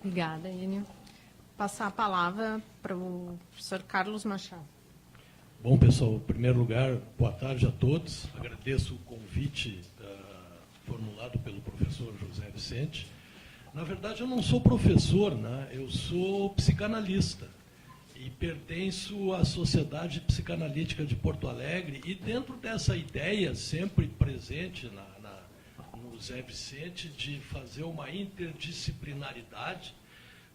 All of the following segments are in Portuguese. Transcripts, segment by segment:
Obrigada, Enio. Passar a palavra para o professor Carlos Machado. Bom, pessoal, em primeiro lugar, boa tarde a todos. Agradeço o convite formulado pelo professor José Vicente. Na verdade, eu não sou professor, né? Eu sou psicanalista e pertenço à Sociedade Psicanalítica de Porto Alegre, e dentro dessa ideia sempre presente no Zé Vicente de fazer uma interdisciplinaridade,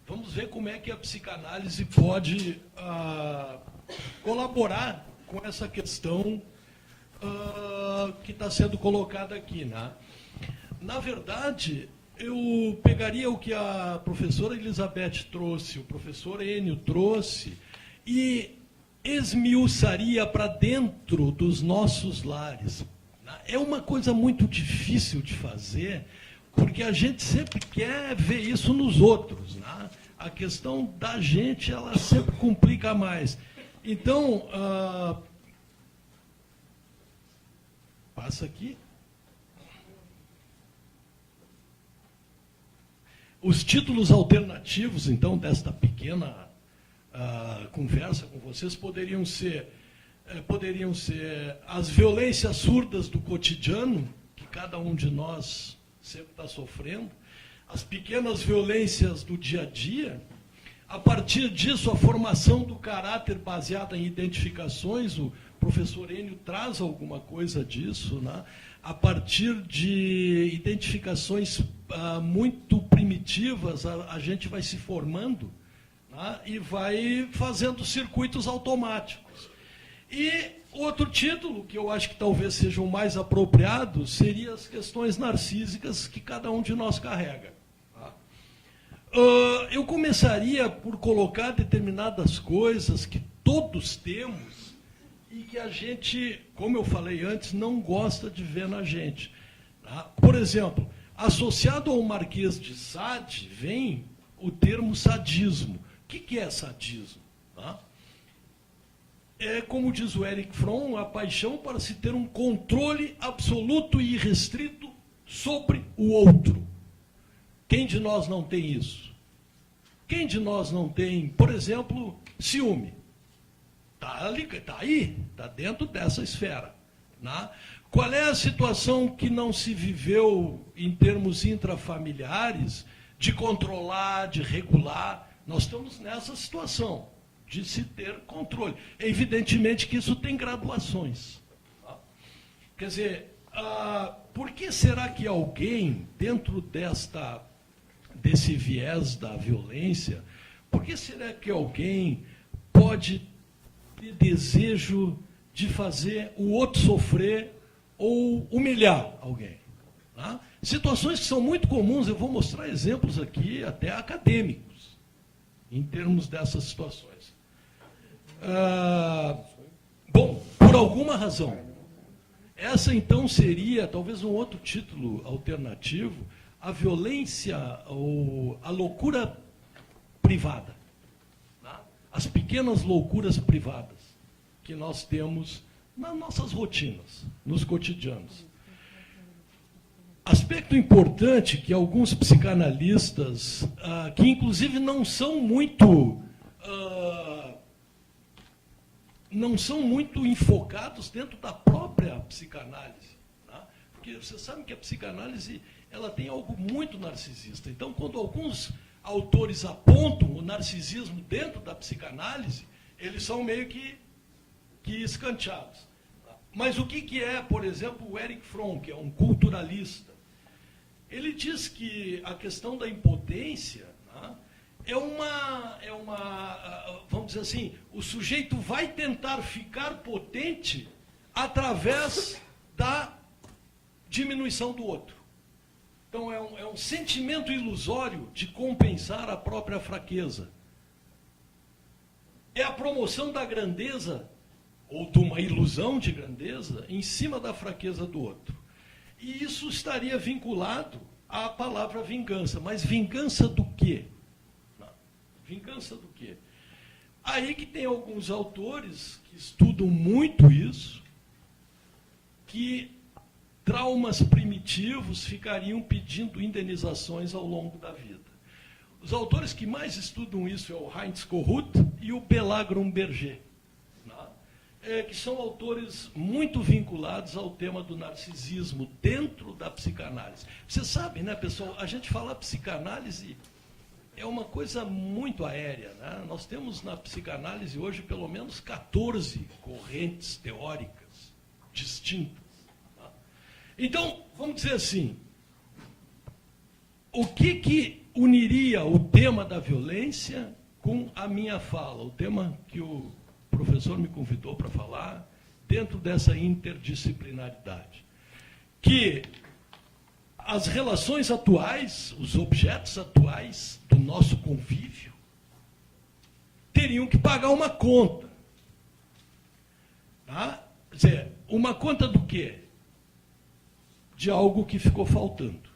vamos ver como é que a psicanálise pode colaborar com essa questão que está sendo colocada aqui, né? Na verdade, eu pegaria o que a professora Elizabeth trouxe, o professor Enio trouxe, e esmiuçaria para dentro dos nossos lares. É uma coisa muito difícil de fazer, porque a gente sempre quer ver isso nos outros, né? A questão da gente, ela sempre complica mais. Então, passa aqui. Os títulos alternativos, então, desta pequena conversa com vocês poderiam ser as violências surdas do cotidiano, que cada um de nós sempre está sofrendo, as pequenas violências do dia a dia. A partir disso, a formação do caráter baseada em identificações, o professor Enio traz alguma coisa disso, né? A partir de identificações muito primitivas, a gente vai se formando, né? E vai fazendo circuitos automáticos. E outro título, que eu acho que talvez seja o mais apropriado, seria as questões narcísicas que cada um de nós carrega. Tá? Eu começaria por colocar determinadas coisas que todos temos e que a gente, como eu falei antes, não gosta de ver na gente. Tá? Por exemplo, associado ao Marquês de Sade, vem o termo sadismo. O que é sadismo? Tá? É, como diz o Erich Fromm, a paixão para se ter um controle absoluto e irrestrito sobre o outro. Quem de nós não tem isso? Quem de nós não tem, por exemplo, ciúme? Está ali, está aí, está dentro dessa esfera. Né? Qual é a situação que não se viveu em termos intrafamiliares, de controlar, de regular? Nós estamos nessa situação de se ter controle. Evidentemente que isso tem graduações. Tá? Quer dizer, por que será que alguém, dentro desse viés da violência, por que será que alguém pode ter desejo de fazer o outro sofrer ou humilhar alguém? Tá? Situações que são muito comuns, eu vou mostrar exemplos aqui, até acadêmicos, em termos dessas situações. Bom, por alguma razão, essa então seria talvez um outro título alternativo, a violência ou a loucura privada, tá? As pequenas loucuras privadas que nós temos nas nossas rotinas, nos cotidianos. Aspecto importante que alguns psicanalistas, que inclusive não são muito enfocados dentro da própria psicanálise. Tá? Porque vocês sabem que a psicanálise ela tem algo muito narcisista. Então, quando alguns autores apontam o narcisismo dentro da psicanálise, eles são meio que escanteados. Tá? Mas o que é, por exemplo, o Erich Fromm, que é um culturalista? Ele diz que a questão da impotência, né, vamos dizer assim, o sujeito vai tentar ficar potente através da diminuição do outro. Então, é um sentimento ilusório de compensar a própria fraqueza. É a promoção da grandeza, ou de uma ilusão de grandeza, em cima da fraqueza do outro. E isso estaria vinculado à palavra vingança. Mas vingança do quê? Vingança do quê? Aí que tem alguns autores que estudam muito isso, que traumas primitivos ficariam pedindo indenizações ao longo da vida. Os autores que mais estudam isso é o Heinz Kohut e o Bela Grumberger, né? Que são autores muito vinculados ao tema do narcisismo dentro da psicanálise. Vocês sabem, né, pessoal, a gente fala psicanálise é uma coisa muito aérea, né? Nós temos na psicanálise hoje pelo menos 14 correntes teóricas distintas. Tá? Então, vamos dizer assim, o que uniria o tema da violência com a minha fala, o tema que o professor me convidou para falar, dentro dessa interdisciplinaridade? Que as relações atuais, os objetos atuais do nosso convívio, teriam que pagar uma conta. Tá? Quer dizer, uma conta do quê? De algo que ficou faltando.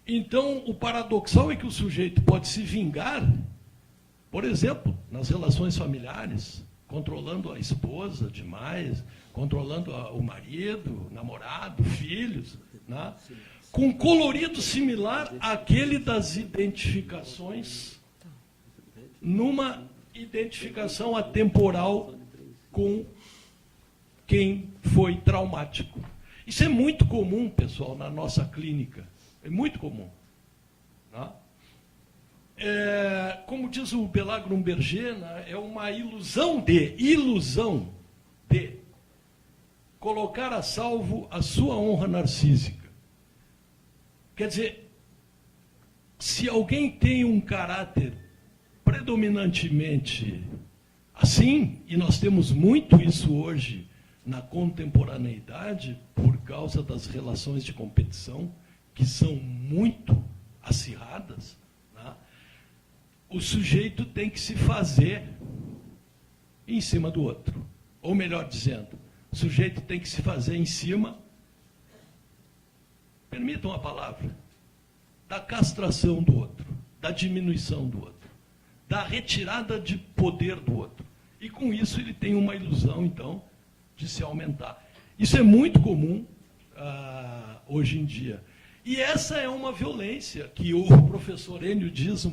Então, o paradoxal é que o sujeito pode se vingar, por exemplo, nas relações familiares, controlando a esposa demais, controlando o marido, namorado, filhos, né? Com colorido similar àquele das identificações, numa identificação atemporal com quem foi traumático. Isso é muito comum, pessoal, na nossa clínica. É muito comum. Né? Como diz o Bela Grumberger, né, é uma ilusão de colocar a salvo a sua honra narcísica. Quer dizer, se alguém tem um caráter predominantemente assim, e nós temos muito isso hoje na contemporaneidade, por causa das relações de competição, que são muito acirradas, né? O sujeito tem que se fazer em cima do outro. Ou melhor dizendo, o sujeito tem que se fazer em cima, permitam a palavra, da castração do outro, da diminuição do outro, da retirada de poder do outro. E com isso ele tem uma ilusão, então, de se aumentar. Isso é muito comum hoje em dia. E essa é uma violência que o professor Enio diz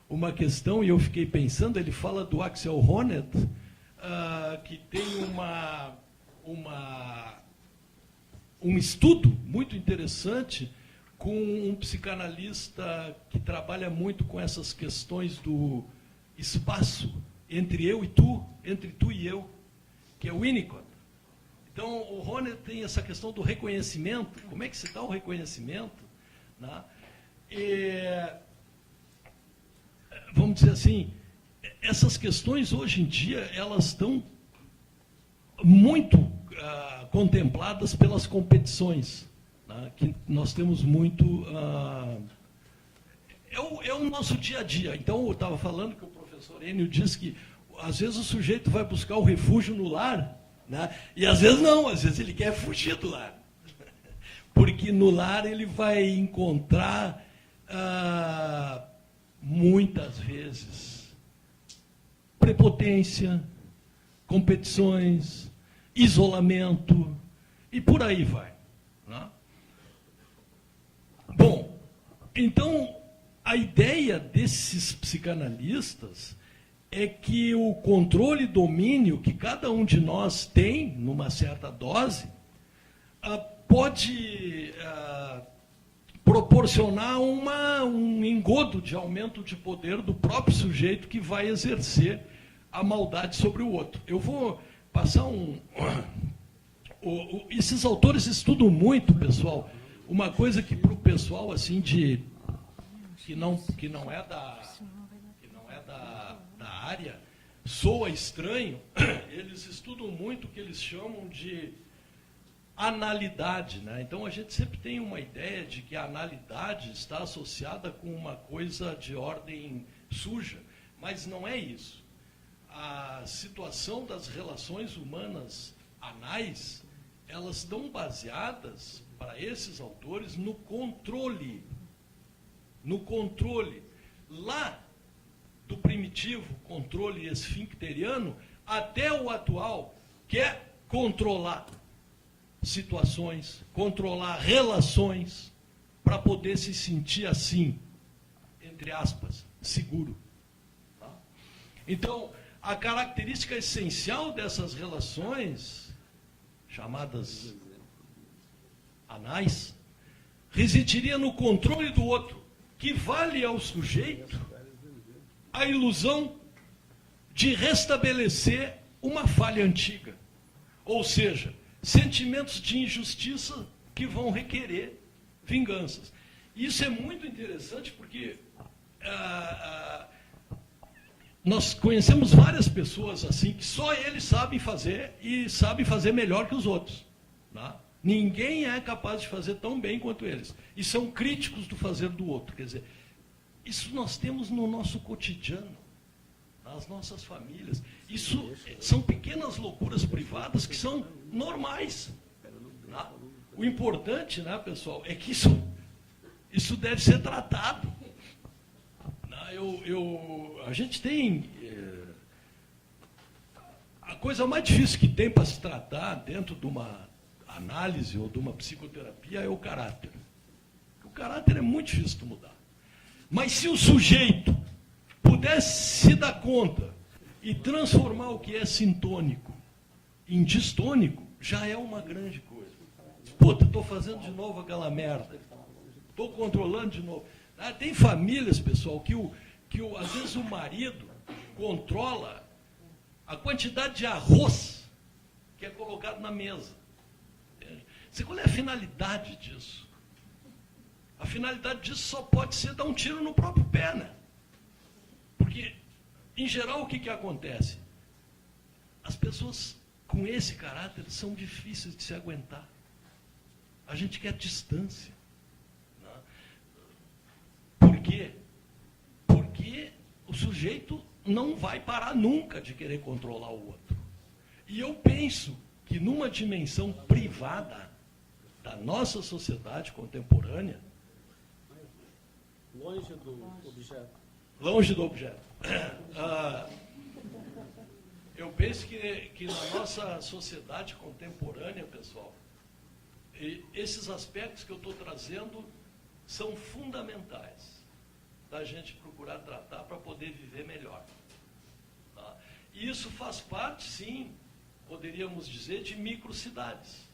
uma questão, e eu fiquei pensando, ele fala do Axel Honneth, que tem um estudo muito interessante com um psicanalista que trabalha muito com essas questões do espaço entre eu e tu, entre tu e eu, que é o Winnicott. Então, o Honneth tem essa questão do reconhecimento. Como é que se dá o reconhecimento? Né? Vamos dizer assim, essas questões hoje em dia, elas estão muito contempladas pelas competições, né? Que nós temos muito... É o nosso dia a dia. Então, eu estava falando que o professor Enio disse que, às vezes, o sujeito vai buscar o refúgio no lar, né? E às vezes não, às vezes ele quer fugir do lar. Porque no lar ele vai encontrar, muitas vezes, prepotência, competições, isolamento, e por aí vai. Né? Bom, então, a ideia desses psicanalistas é que o controle e domínio que cada um de nós tem, numa certa dose, pode proporcionar um engodo de aumento de poder do próprio sujeito que vai exercer a maldade sobre o outro. Eu vou passar esses autores estudam muito, pessoal, uma coisa que para o pessoal assim que não é da área soa estranho. Eles estudam muito o que eles chamam de analidade, né? Então a gente sempre tem uma ideia de que a analidade está associada com uma coisa de ordem suja, mas não é isso. A situação das relações humanas anais, elas estão baseadas, para esses autores, no controle. No controle. Lá do primitivo controle esfincteriano até o atual, que é controlar situações, controlar relações, para poder se sentir assim, entre aspas, seguro. Tá? Então, a característica essencial dessas relações, chamadas anais, residiria no controle do outro, que vale ao sujeito a ilusão de restabelecer uma falha antiga. Ou seja, sentimentos de injustiça que vão requerer vinganças. Isso é muito interessante porque nós conhecemos várias pessoas assim que só eles sabem fazer e sabem fazer melhor que os outros. Tá? Ninguém é capaz de fazer tão bem quanto eles. E são críticos do fazer do outro. Quer dizer, isso nós temos no nosso cotidiano, nas nossas famílias. Isso são pequenas loucuras privadas que são normais. Tá? O importante, né, pessoal, é que isso deve ser tratado. A gente tem... a coisa mais difícil que tem para se tratar dentro de uma análise ou de uma psicoterapia é o caráter. O caráter é muito difícil de mudar. Mas se o sujeito pudesse se dar conta e transformar o que é sintônico em distônico, já é uma grande coisa. Puta, estou fazendo de novo aquela merda. Estou controlando de novo. Tem famílias, pessoal, que às vezes o marido controla a quantidade de arroz que é colocado na mesa. Você qual é a finalidade disso? A finalidade disso só pode ser dar um tiro no próprio pé, né? Porque, em geral, o que acontece? As pessoas com esse caráter são difíceis de se aguentar. A gente quer distância. Né? Por quê? Porque o sujeito não vai parar nunca de querer controlar o outro. E eu penso que numa dimensão privada da nossa sociedade contemporânea... Longe do objeto. Longe do objeto. Eu penso que na nossa sociedade contemporânea, pessoal, esses aspectos que eu estou trazendo são fundamentais da gente procurar tratar para poder viver melhor. Tá? E isso faz parte, sim, poderíamos dizer, de microcidades.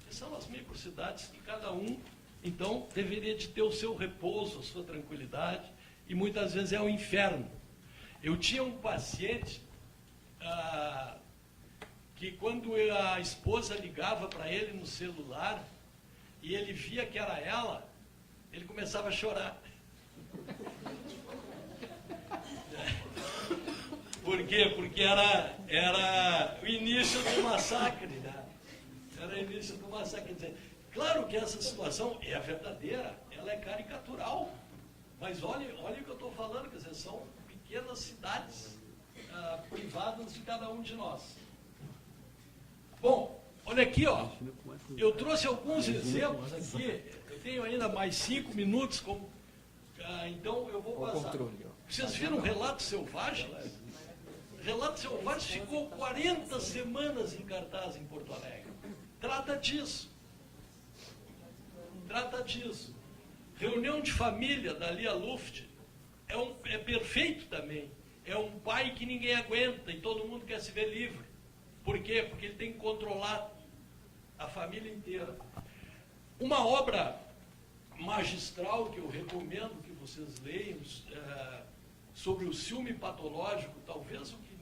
Que são as microcidades que cada um, então, deveria de ter o seu repouso, a sua tranquilidade, e muitas vezes é o inferno. Eu tinha um paciente que quando a esposa ligava para ele no celular e ele via que era ela, ele começava a chorar. Por quê? Porque era o início do massacre, né? Era o início do massacre. Quer dizer, claro que essa situação é a verdadeira, ela é caricatural. Mas olha o que eu estou falando, quer dizer, são pequenas cidades privadas de cada um de nós. Bom, olha aqui, ó. Eu trouxe alguns exemplos aqui. Eu tenho ainda mais 5 minutos, então eu vou passar. Vocês viram Relatos Selvagens? Relatos Selvagens ficou 40 semanas em cartaz em Porto Alegre. Trata disso. Trata disso. Reunião de família da Lia Luft é perfeito também. É um pai que ninguém aguenta e todo mundo quer se ver livre. Por quê? Porque ele tem que controlar a família inteira. Uma obra magistral que eu recomendo que vocês leiam sobre o ciúme patológico, talvez o que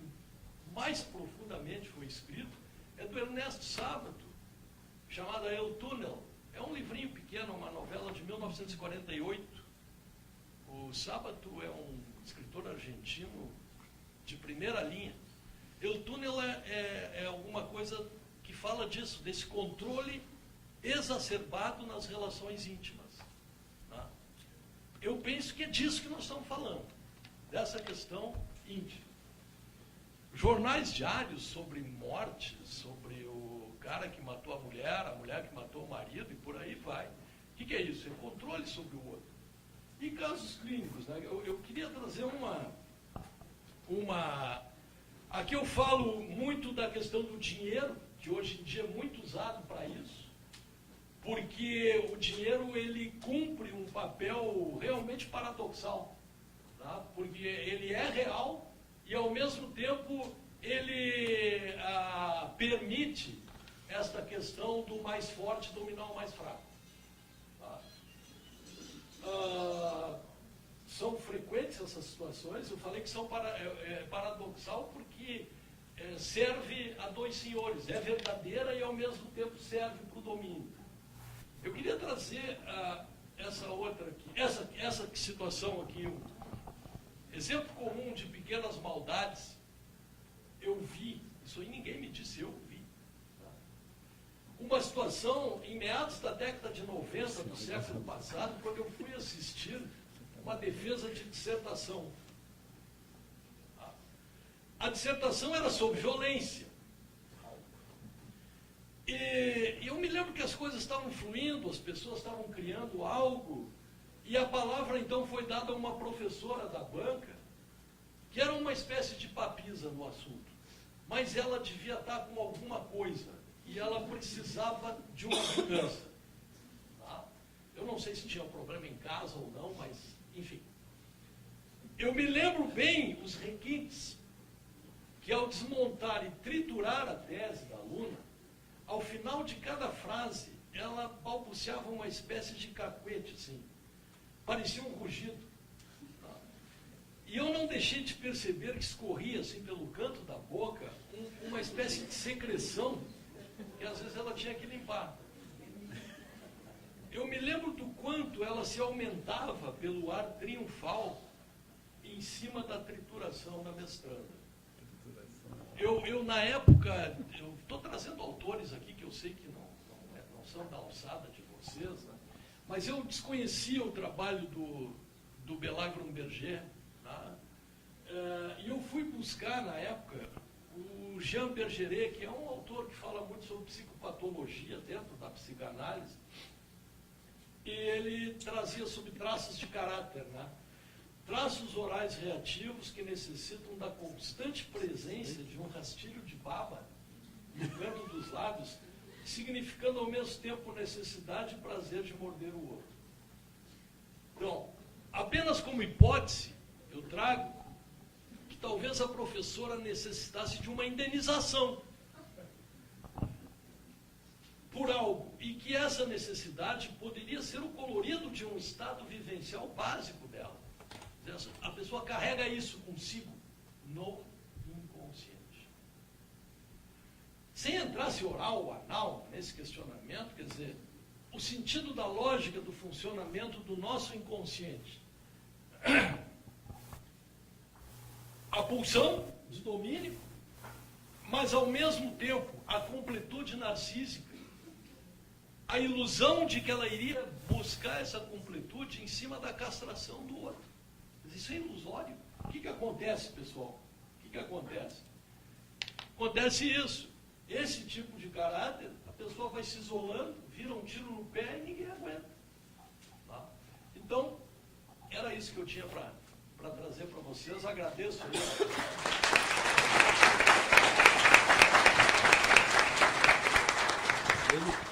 mais profundamente foi escrito, é do Ernesto Sábato, chamada El Túnel. É um livrinho pequeno, uma novela de 1948. O Sábato é um escritor argentino de primeira linha. El Túnel é alguma coisa que fala disso, desse controle exacerbado nas relações íntimas. Tá? Eu penso que é disso que nós estamos falando, dessa questão íntima. Jornais diários sobre mortes, sobre o cara que matou a mulher que matou o marido e por aí vai. O que é isso? É controle sobre o outro. E casos clínicos, né? Eu queria trazer Aqui eu falo muito da questão do dinheiro, que hoje em dia é muito usado para isso. porque o dinheiro ele cumpre um papel realmente paradoxal, tá? Porque ele é real e, ao mesmo tempo, ele permite esta questão do mais forte dominar o mais fraco. Tá? São frequentes essas situações. Eu falei que são paradoxal porque serve a dois senhores, é verdadeira e, ao mesmo tempo, serve para o domínio. Eu queria trazer essa outra aqui, essa situação aqui, um exemplo comum de pequenas maldades. Eu vi, isso aí ninguém me disse, eu vi. Tá? Uma situação em meados da década de 90 do século passado, quando eu fui assistir uma defesa de dissertação. Tá? A dissertação era sobre violência. E eu me lembro que as coisas estavam fluindo, as pessoas estavam criando algo, e a palavra então foi dada a uma professora da banca, que era uma espécie de papisa no assunto, mas ela devia estar com alguma coisa, e ela precisava de uma vingança. Tá? Eu não sei se tinha problema em casa ou não, mas, enfim. Eu me lembro bem os requintes, que ao desmontar e triturar a tese da aluna, ao final de cada frase, ela balbuciava uma espécie de cacuete, assim. Parecia um rugido. Tá? E eu não deixei de perceber que escorria, assim, pelo canto da boca, uma espécie de secreção, que às vezes ela tinha que limpar. Eu me lembro do quanto ela se aumentava pelo ar triunfal em cima da trituração da mestranda. Eu na época, eu estou trazendo autores aqui que eu sei que não são da alçada de vocês, né? Mas eu desconhecia o trabalho do Belair Grumberger, tá? E eu fui buscar, na época, o Jean Bergeret, que é um autor que fala muito sobre psicopatologia dentro da psicanálise, e ele trazia sobre traços de caráter, né? Traços orais reativos que necessitam da constante presença de um rastilho de baba no canto dos lábios, significando ao mesmo tempo necessidade e prazer de morder o outro. Então, apenas como hipótese, eu trago que talvez a professora necessitasse de uma indenização por algo, e que essa necessidade poderia ser o colorido de um estado vivencial básico dela. A pessoa carrega isso consigo no inconsciente. Sem entrar se oral ou anal nesse questionamento, quer dizer, o sentido da lógica do funcionamento do nosso inconsciente. A pulsão de domínio, mas ao mesmo tempo a completude narcísica, a ilusão de que ela iria buscar essa completude em cima da castração do outro. Isso é ilusório. O que acontece, pessoal? O que acontece? Acontece isso. Esse tipo de caráter, a pessoa vai se isolando, vira um tiro no pé e ninguém aguenta. Tá? Então, era isso que eu tinha para trazer para vocês. Agradeço. Ele